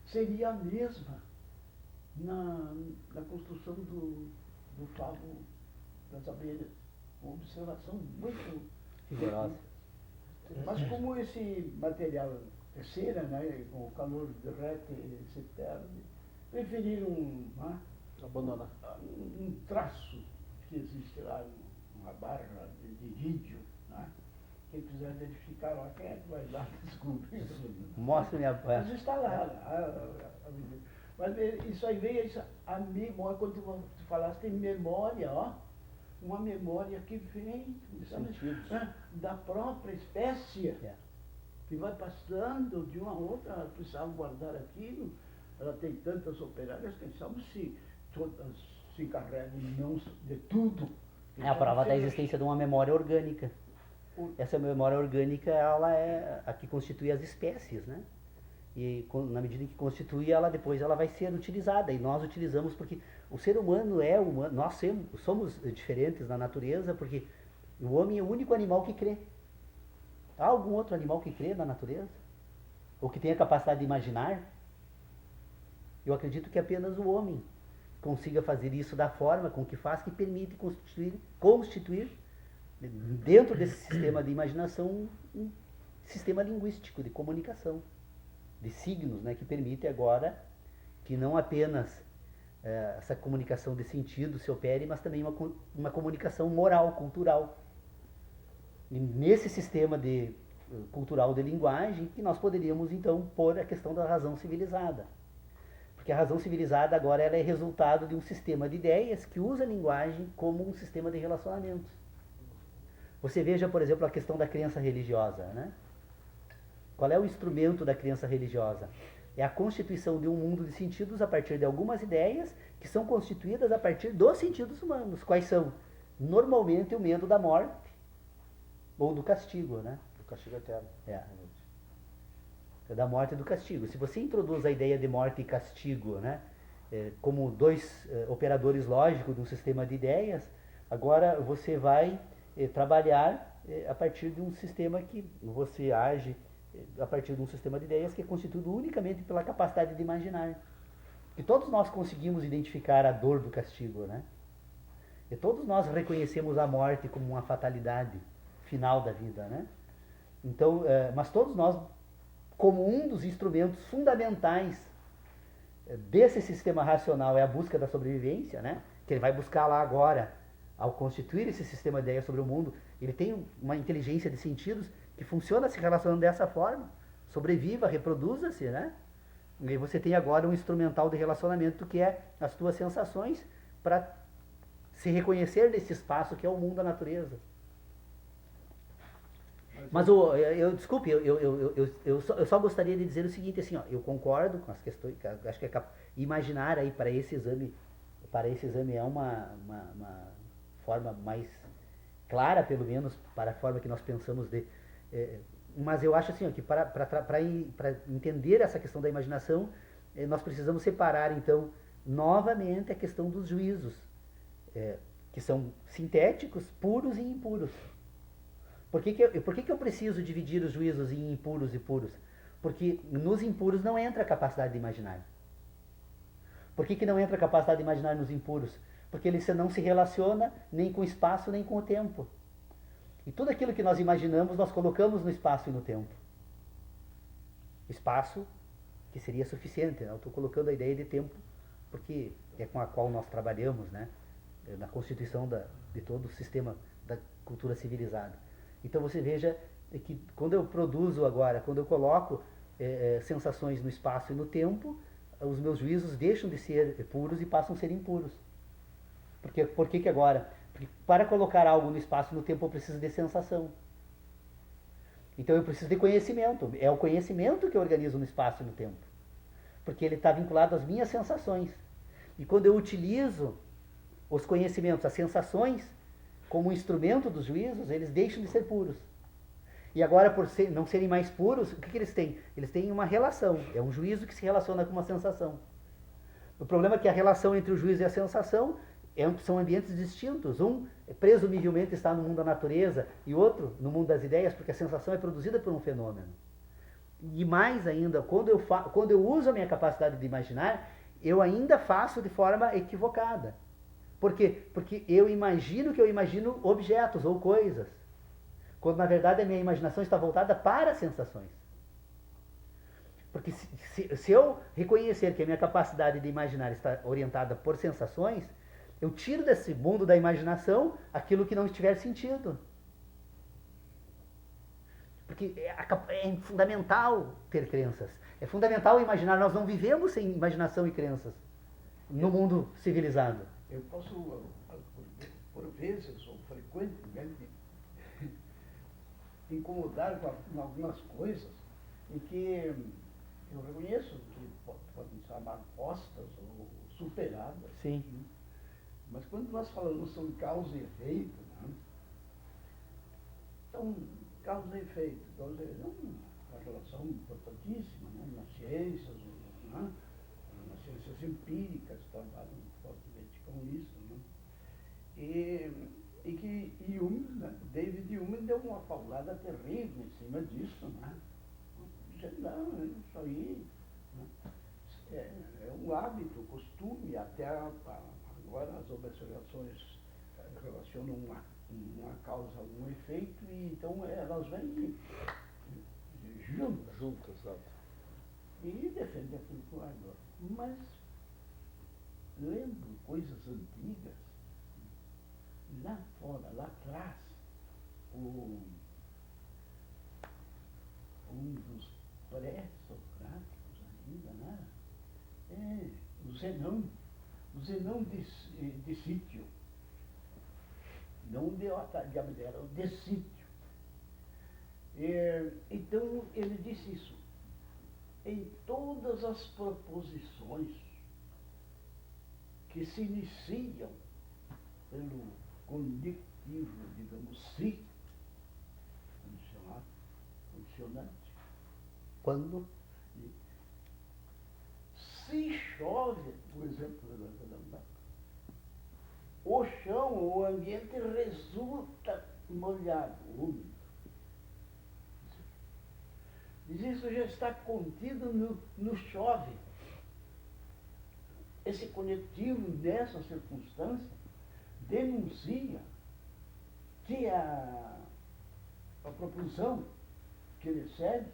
seria a mesma na construção do favo das abelhas. Uma observação muito Rigorosa. Mas como esse material é cera, né, com o calor derrete e se perde, preferiram Abandonar. um traço que existe lá, uma barra de vídeo, né? Quem quiser verificar lá, quem é que vai lá descobrir? Mostre-me a... Mas está lá. Mas isso aí veio a memória, quando tu falaste em memória, ó, uma memória que vem da própria espécie, que vai passando de uma a outra. Ela precisava guardar aquilo, ela tem tantas operárias, quem sabe se todas se encarregam não de tudo. É a prova da existência de uma memória orgânica. Essa memória orgânica, ela é a que constitui as espécies, né? E na medida em que constitui, depois ela vai ser utilizada. E nós utilizamos porque o ser humano é humano. Nós somos diferentes na natureza, porque o homem é o único animal que crê. Há algum outro animal que crê na natureza? Ou que tenha capacidade de imaginar? Eu acredito que apenas o homem consiga fazer isso da forma com que faz, que permite constituir dentro desse sistema de imaginação um sistema linguístico de comunicação, de signos, né, que permite agora que não apenas essa comunicação de sentido se opere, mas também uma comunicação moral, cultural. E nesse sistema cultural de linguagem que nós poderíamos então pôr a questão da razão civilizada. Porque a razão civilizada agora ela é resultado de um sistema de ideias que usa a linguagem como um sistema de relacionamentos. Você veja, por exemplo, a questão da crença religiosa, né? Qual é o instrumento da crença religiosa? É a constituição de um mundo de sentidos a partir de algumas ideias que são constituídas a partir dos sentidos humanos. Quais são? Normalmente o medo da morte ou do castigo, né? Do castigo eterno. Da morte e do castigo. Se você introduz a ideia de morte e castigo, né, como dois operadores lógicos de um sistema de ideias, agora você vai trabalhar a partir de um sistema que você age a partir de um sistema de ideias que é constituído unicamente pela capacidade de imaginar. E todos nós conseguimos identificar a dor do castigo, né? E todos nós reconhecemos a morte como uma fatalidade final da vida, né? Então, mas todos nós, como um dos instrumentos fundamentais desse sistema racional é a busca da sobrevivência, né? Que ele vai buscar lá agora, ao constituir esse sistema de ideias sobre o mundo, ele tem uma inteligência de sentidos que funciona se relacionando dessa forma. Sobreviva, reproduza-se, né? E você tem agora um instrumental de relacionamento que é as tuas sensações para se reconhecer nesse espaço que é o mundo da natureza. Mas desculpe, eu só gostaria de dizer o seguinte, assim, ó, eu concordo com as questões, acho que imaginar aí para esse exame é uma forma mais clara, pelo menos, para a forma que nós pensamos mas eu acho assim, ó, que para entender essa questão da imaginação, nós precisamos separar, então, novamente a questão dos juízos, que são sintéticos, puros e impuros. Por que eu preciso dividir os juízos em impuros e puros? Porque nos impuros não entra a capacidade de imaginar. Por que não entra a capacidade de imaginar nos impuros? Porque ele não se relaciona nem com o espaço nem com o tempo. E tudo aquilo que nós imaginamos, nós colocamos no espaço e no tempo. Espaço que seria suficiente, né? Eu estou colocando a ideia de tempo, porque é com a qual nós trabalhamos, né? Na constituição de todo o sistema da cultura civilizada. Então você veja que quando eu produzo agora, quando eu coloco sensações no espaço e no tempo, os meus juízos deixam de ser puros e passam a ser impuros. Por que agora? Porque para colocar algo no espaço e no tempo eu preciso de sensação. Então eu preciso de conhecimento. É o conhecimento que eu organizo no espaço e no tempo. Porque ele está vinculado às minhas sensações. E quando eu utilizo os conhecimentos, as sensações, como instrumento dos juízos, eles deixam de ser puros. E agora, por não serem mais puros, o que eles têm? Eles têm uma relação. É um juízo que se relaciona com uma sensação. O problema é que a relação entre o juízo e a sensação são ambientes distintos. Um, presumivelmente, está no mundo da natureza e outro no mundo das ideias, porque a sensação é produzida por um fenômeno. E mais ainda, quando eu uso a minha capacidade de imaginar, eu ainda faço de forma equivocada. Por quê? Porque eu imagino que eu imagino objetos ou coisas, quando na verdade a minha imaginação está voltada para as sensações. Porque se eu reconhecer que a minha capacidade de imaginar está orientada por sensações, eu tiro desse mundo da imaginação aquilo que não estiver sentido. Porque é fundamental ter crenças. É fundamental imaginar. Nós não vivemos sem imaginação e crenças no mundo civilizado. Eu posso, por vezes, ou frequentemente, incomodar com algumas coisas em que eu reconheço que podem ser mal postas ou superadas. Sim. Né? Mas quando nós falamos sobre causa e efeito, né? Então, causa e efeito é uma relação importantíssima, né? Nas ciências, né? Nas ciências empíricas trabalham fortemente com isso. Né? E que Hume, né? David Hume deu uma paulada terrível em cima disso. Né? Não, isso aí, né? É um hábito, costume, até agora as observações relacionam uma causa a um efeito, e então elas vêm juntas, exato. E defendem aquilo que eu adoro. Mas, lendo coisas antigas, lá fora, lá atrás, um dos pré-socráticos ainda, né? O Zenão de Sítio. Não de Abdera, de Sítio. Então, ele disse isso. Em todas as proposições que se iniciam pelo conectivo, digamos, si, condicionante. Quando? Se chove, por exemplo, o chão, o ambiente resulta molhado, úmido. Diz isso já está contido no chove. Esse conectivo, nessa circunstância, denuncia que a proposição que ele segue,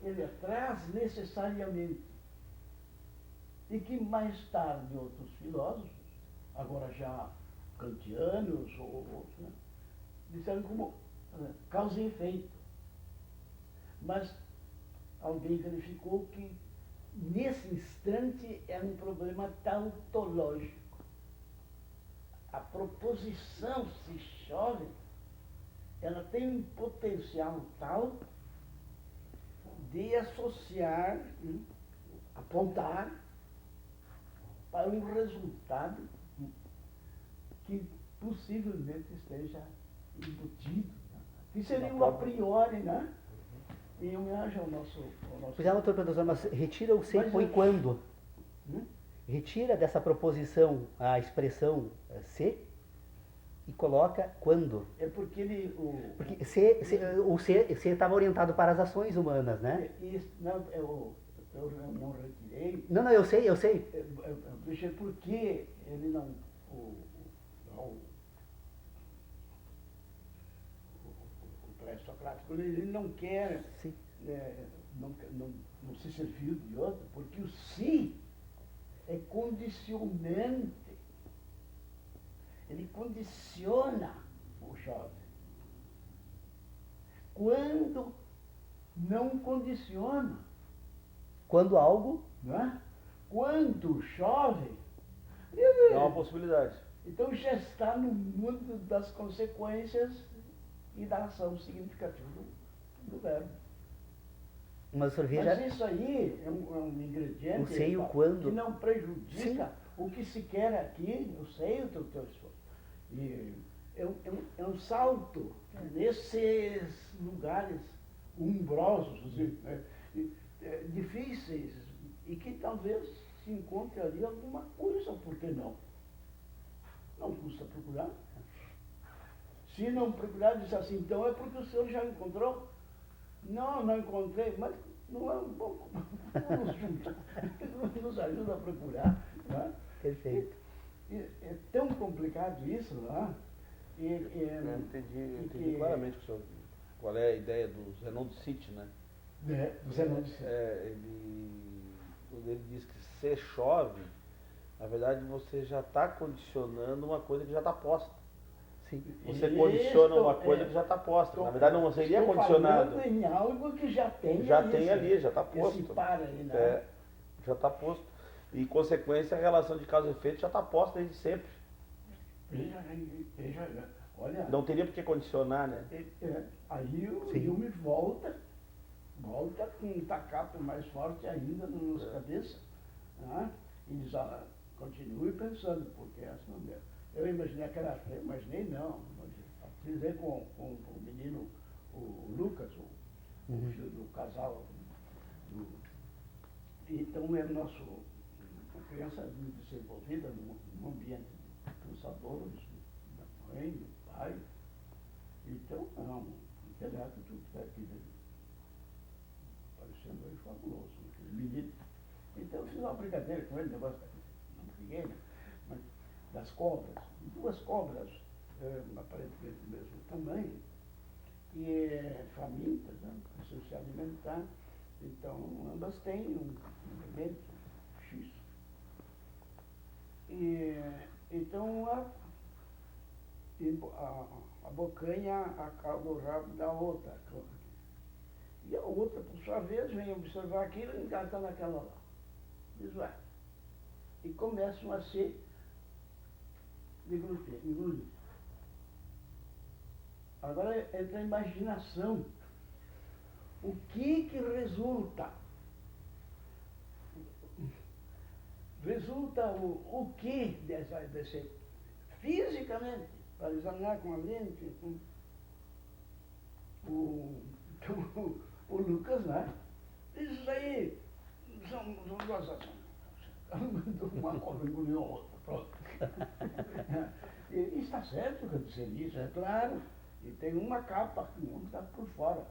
ele traz necessariamente, e que mais tarde outros filósofos, agora já kantianos ou outros, né, disseram como causa e efeito. Mas alguém verificou que nesse instante é um problema tautológico. A proposição, se chove, ela tem um potencial tal de associar, apontar para um resultado que possivelmente esteja embutido. Né? Que seria um a priori, né? Em homenagem ao nosso... Pois é, doutor Pedro, mas retira o ser, põe quando? Retira dessa proposição a expressão ser e coloca quando. É porque ele... Porque o ser estava orientado para as ações humanas, né? Não, eu não retirei. Não, eu sei. Eu deixei porque ele não... socrático, ele não quer Sim. não se servir de outro, porque o si é condicionante. Ele condiciona o jovem. Quando não condiciona, Quando algo, não é? Quando chove, É uma possibilidade. então já está no mundo das consequências e da ação significativa do verbo. mas o senhor Mas veja, isso aí é um ingrediente O sei e o Paulo, quando. que não prejudica Sim. o que se quer aqui, eu sei o teu esforço. E é um salto nesses lugares umbrosos, difíceis, e que talvez se encontre ali alguma coisa, por que não? Não custa procurar. Se não procurar, diz assim, então é porque o senhor já encontrou? Não, não encontrei, mas não é um bom. Nos ajuda a procurar. Não é? perfeito. É tão complicado isso, não é? Eu entendi claramente o senhor, qual é a ideia do Zenon de City, né? Você não disse. Quando ele diz que se chove, na verdade você já está condicionando uma coisa que já está posta. Sim. Você Isso, condiciona uma coisa que já está posta. Na verdade não seria estou condicionado. falando em algo que já tem Já ali, tem ali, já está que posto. se para ali, né? Já está posto. E, em consequência, a relação de causa e efeito já está posta desde sempre. Olha, Não teria por que condicionar, né? aí o Sim. Hume volta com um tacape mais forte ainda na nossa cabeça, né? E diz, continue pensando, porque essa não deu. Eu imaginei não, fiz com o menino, o Lucas, o filho do casal. Então é uma criança muito desenvolvida num ambiente de pensadores, da mãe, do pai. Então, um intelecto tudo que está aqui parecendo aí fabuloso, aquele menino. Então eu fiz uma brincadeira com ele, negócio não briguei, né? Mas das cobras, 2 cobras, aparentemente do mesmo tamanho, e famintas, né? Precisam se alimentar. Então, ambas têm um elemento X. Então, a bocanha acaba o rabo da outra. E a outra, por sua vez, vem observar aquilo e engata naquela lá. Diz, vai. E começam a se englolir. Agora entra a imaginação. O que resulta? Resulta o que desse fisicamente, para examinar com a lente, o Lucas, né? Isso aí são 2 ações. Uma cobra engoliu a outra, pronto. E está certo que eu disse isso, é claro. E tem uma capa que o mundo está por fora.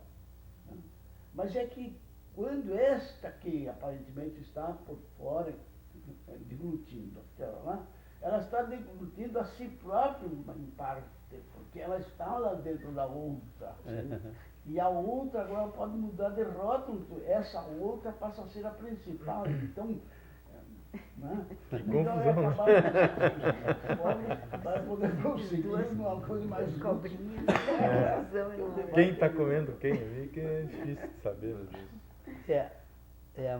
Mas é que quando esta que aparentemente está por fora, deglutindo aquela lá, ela está deglutindo a si própria em parte, porque ela está lá dentro da outra. E a outra agora pode mudar de rótulo, essa outra passa a ser a principal. Então, né? Então é acabar vai poder prosseguir numa coisa mais cobrinhas. Quem está comendo quem ali, que é difícil de saber às vezes.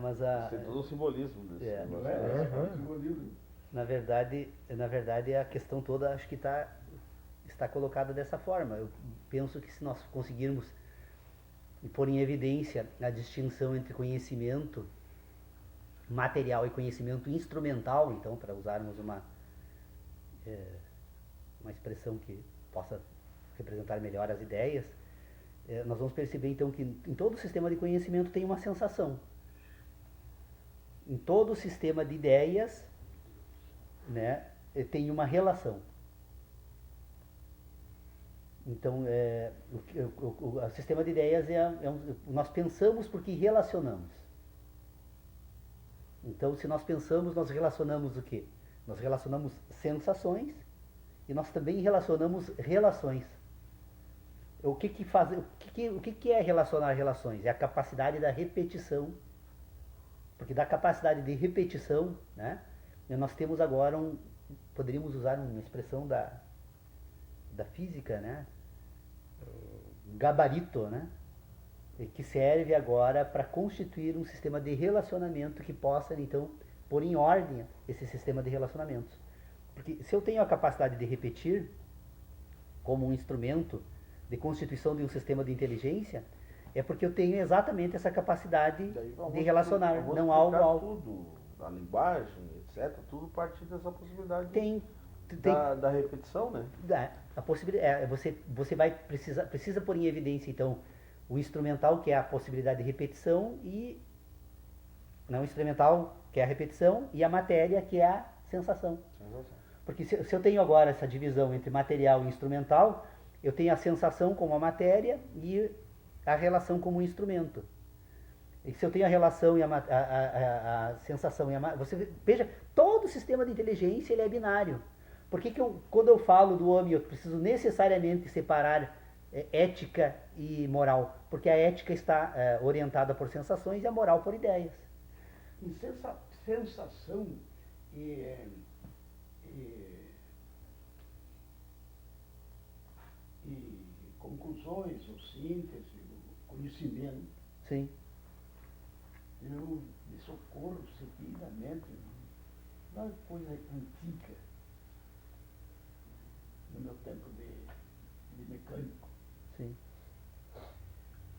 Mas Tem todo um simbolismo desse negócio. na verdade a questão toda acho que está colocada dessa forma. Eu penso que se nós conseguirmos pôr em evidência a distinção entre conhecimento material e conhecimento instrumental, então, para usarmos uma expressão que possa representar melhor as ideias, nós vamos perceber então que em todo sistema de conhecimento tem uma sensação. Em todo sistema de ideias, né, tem uma relação. Então, o sistema de ideias nós pensamos porque relacionamos. Então, se nós pensamos, nós relacionamos o quê? Nós relacionamos sensações e nós também relacionamos relações. O que que faz, o que é relacionar relações? É a capacidade da repetição. Porque da capacidade de repetição, né, nós temos agora poderíamos usar uma expressão da física, né, gabarito, né, que serve agora para constituir um sistema de relacionamento que possa, então, pôr em ordem esse sistema de relacionamentos. Porque se eu tenho a capacidade de repetir como um instrumento de constituição de um sistema de inteligência, é porque eu tenho exatamente essa capacidade de relacionar, não algo. Tudo, a linguagem, etc., tudo partir dessa possibilidade Tem da repetição, né? a possibilidade, você vai precisa pôr em evidência, então, o instrumental, que é a possibilidade de repetição, e não o instrumental, que é a repetição, e a matéria, que é a sensação. Porque se eu tenho agora essa divisão entre material e instrumental, eu tenho a sensação como a matéria e a relação como um instrumento. E se eu tenho a relação e a sensação e você veja, todo o sistema de inteligência ele é binário. Por que quando eu falo do homem, eu preciso necessariamente separar ética e moral? Porque a ética está orientada por sensações e a moral por ideias. E sensação e conclusões, ou síntese, o conhecimento. Sim. Eu me socorro seguidamente uma coisa antiga, no meu tempo de mecânico. Sim.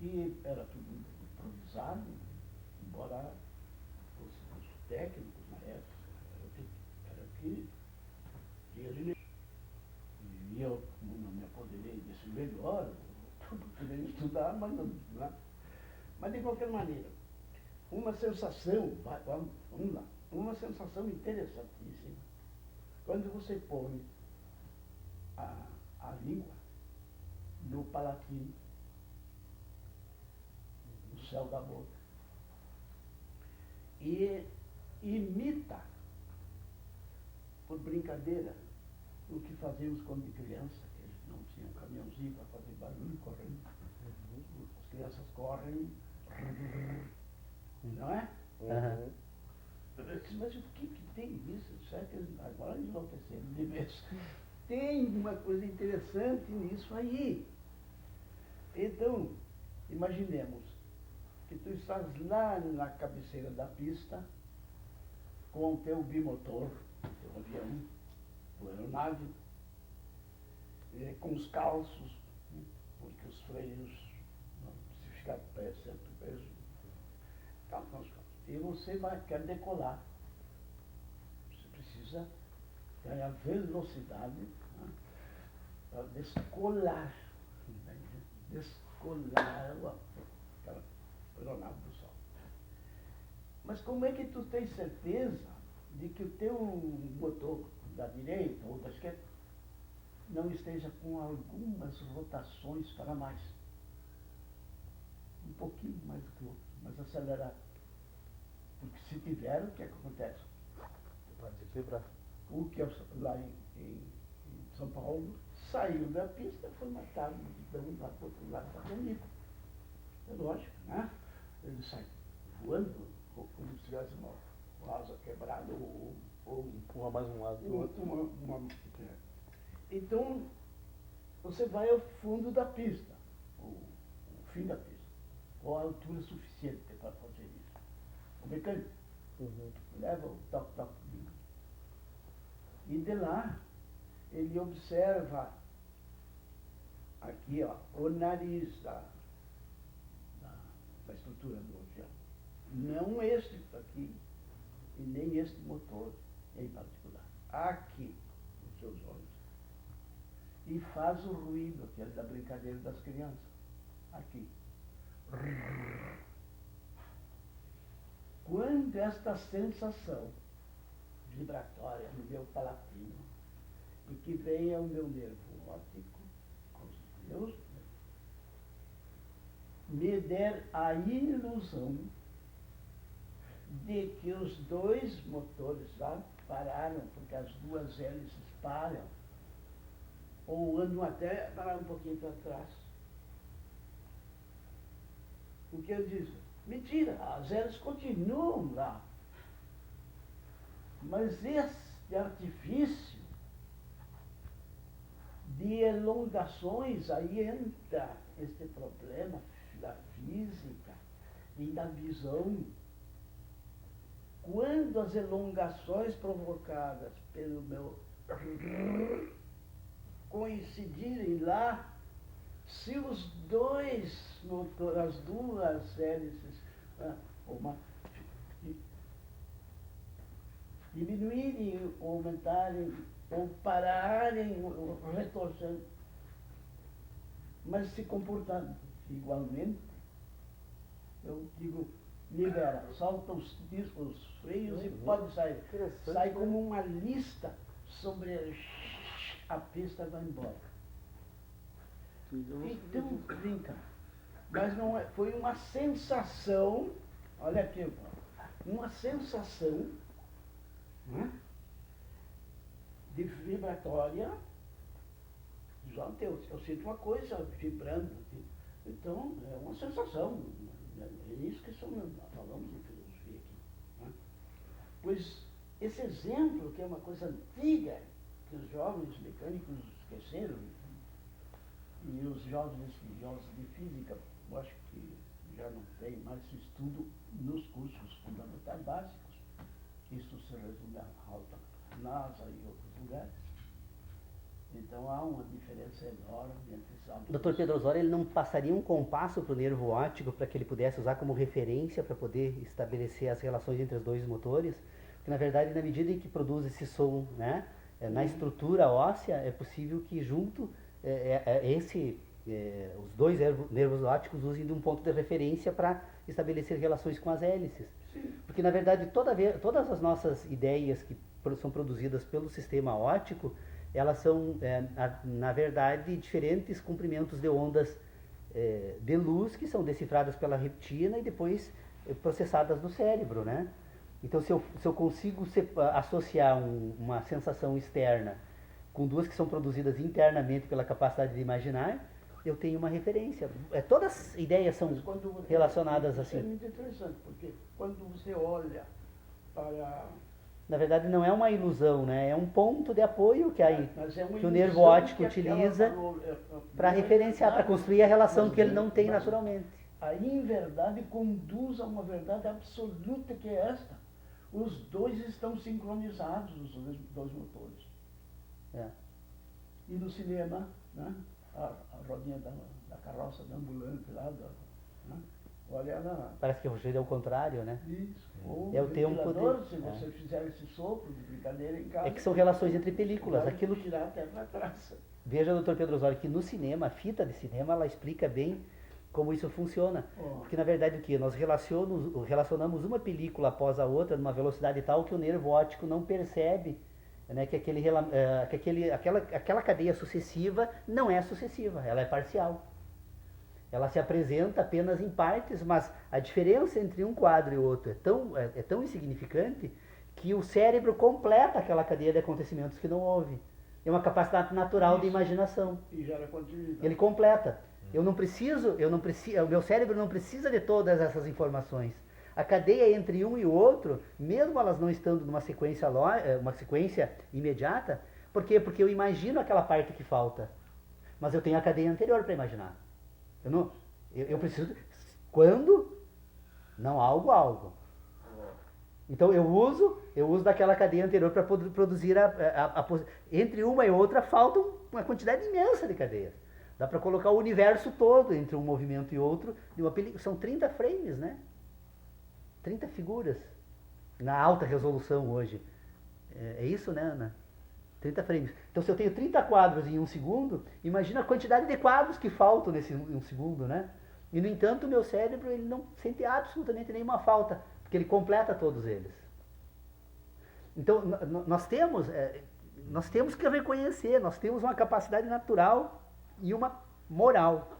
E era tudo improvisado, embora os técnicos na época era o que tinha. E eu não me apoderei desse melhor, procurei estudar, mas não. Mas de qualquer maneira, uma sensação, vamos lá, uma sensação interessantíssima, quando você põe a língua no palatino, no céu da boca, e imita, por brincadeira, o que fazíamos quando de criança, que eles não tinham um caminhãozinho para fazer barulho correndo. As crianças correm, não é? Uhum. Eu disse, mas o que tem isso? Será que agora enlouqueceram de vez? Tem uma coisa interessante nisso aí. Então, imaginemos que tu estás lá na cabeceira da pista com o teu bimotor, teu avião, tua aeronave, com os calços, porque os freios, se ficar sempre preso, calma com os calços. E você quer decolar. Você precisa ganhar velocidade, né, para descolar. Descolar aquela aeronave do sol. Mas como é que tu tens certeza de que o teu motor da direita ou da esquerda não esteja com algumas rotações para mais? Um pouquinho mais do que o outro, mas acelerado. Porque se tiver, o que é que acontece? Pode equilibrar. O que lá em São Paulo saiu da pista, foi matado de um lado para o outro lado da avenida. É lógico, né? Ele sai voando, ou como se tivesse uma asa quebrada, ou empurra mais um lado do outro. Então, você vai ao fundo da pista, o fim da pista, ou a altura suficiente para fazer isso. O mecânico leva o toque. E de lá, ele observa aqui, ó, o nariz da estrutura do avião. Não este aqui, e nem este motor em particular. Aqui, nos seus olhos. E faz o ruído, que é da brincadeira das crianças. Aqui. Quando esta sensação vibratória no meu palatino, e que vem ao meu nervo óptico, aos meus, me der a ilusão de que os dois motores lá pararam, porque as duas hélices param, ou andam até parar um pouquinho para trás, Porque eu disse, mentira, as hélices continuam lá. Mas esse artifício de elongações, aí entra este problema da física e da visão. Quando as elongações provocadas pelo meu coincidirem lá, se os dois motores, as duas hélices, diminuírem, ou aumentarem, ou pararem, ou retorcendo, mas se comportando igualmente, eu digo, libera, solta os freios e pode sair. Sai como uma lista sobre a pista vai embora. Então, brinca. Mas não é, foi uma sensação, olha aqui, uma sensação de vibratória. Eu sinto uma coisa vibrando. Então, é uma sensação. É isso que falamos em filosofia aqui. Né? Pois esse exemplo, que é uma coisa antiga, que os jovens mecânicos esqueceram, e os jovens estudiosos de física, eu acho que já não tem mais esse estudo nos cursos fundamentais básicos. Isso se resume à alta NASA e outros lugares. Então há uma diferença enorme entre esses. Dr. Pedro Osório, ele não passaria um compasso para o nervo óptico para que ele pudesse usar como referência para poder estabelecer as relações entre os dois motores? Porque, na verdade, na medida em que produz esse som, né, na estrutura óssea, é possível que junto os dois nervos ópticos usem de um ponto de referência para estabelecer relações com as hélices. Porque, na verdade, todas as nossas ideias que são produzidas pelo sistema óptico, elas são, na verdade, diferentes comprimentos de ondas de luz que são decifradas pela retina e depois processadas no cérebro, né? Então, se eu consigo associar uma sensação externa com duas que são produzidas internamente pela capacidade de imaginar, eu tenho uma referência. Todas as ideias são relacionadas assim. Isso é muito interessante, porque quando você olha para... Na verdade, não é uma ilusão, né? É um ponto de apoio que o nervo ilusão óptico que utiliza para referenciar, para construir a relação que ele não tem naturalmente. A inverdade conduz a uma verdade absoluta, que é esta. Os dois estão sincronizados, os dois motores. E no cinema, né? A rodinha da carroça, da ambulante lá, né? Olha lá. Parece que o jeito é o contrário, né? Isso. É o tempo de... Se você fizer esse sopro de brincadeira em casa... É que são relações entre películas. Aquilo que... tirar até para trás. Veja, doutor Pedro Osório, que no cinema, a fita de cinema, ela explica bem como isso funciona. Porque, na verdade, o que? Nós relacionamos uma película após a outra numa velocidade tal que o nervo óptico não percebe, né, que aquela cadeia sucessiva não é sucessiva, ela é parcial. Ela se apresenta apenas em partes, mas a diferença entre um quadro e outro é tão insignificante que o cérebro completa aquela cadeia de acontecimentos que não houve. É uma capacidade natural de imaginação. E gera continuidade. Ele completa. O meu cérebro não precisa de todas essas informações. A cadeia entre um e o outro, mesmo elas não estando numa sequência, uma sequência imediata, por quê? Porque eu imagino aquela parte que falta. Mas eu tenho a cadeia anterior para imaginar. Eu preciso... Quando? Não, algo. Então eu uso daquela cadeia anterior para produzir entre uma e outra falta uma quantidade imensa de cadeias. Dá para colocar o universo todo entre um movimento e outro. São 30 frames, né? 30 figuras. Na alta resolução hoje. É isso, né, Ana? 30 frames. Então, se eu tenho 30 quadros em um segundo, imagina a quantidade de quadros que faltam nesse um segundo, né? E, no entanto, o meu cérebro ele não sente absolutamente nenhuma falta, porque ele completa todos eles. Então, nós temos que reconhecer, nós temos uma capacidade natural e uma moral.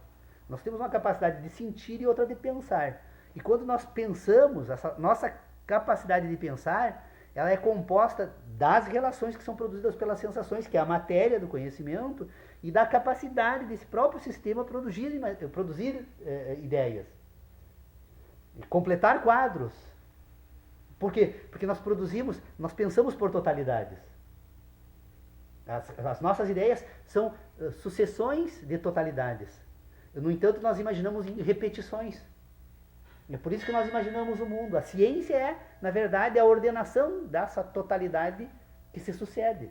Nós temos uma capacidade de sentir e outra de pensar. E quando nós pensamos, essa nossa capacidade de pensar, ela é composta das relações que são produzidas pelas sensações, que é a matéria do conhecimento, e da capacidade desse próprio sistema produzir ideias. completar quadros. Por quê? Porque nós pensamos por totalidades. As nossas ideias são sucessões de totalidades. No entanto, nós imaginamos em repetições. É por isso que nós imaginamos o mundo. A ciência é, na verdade, a ordenação dessa totalidade que se sucede.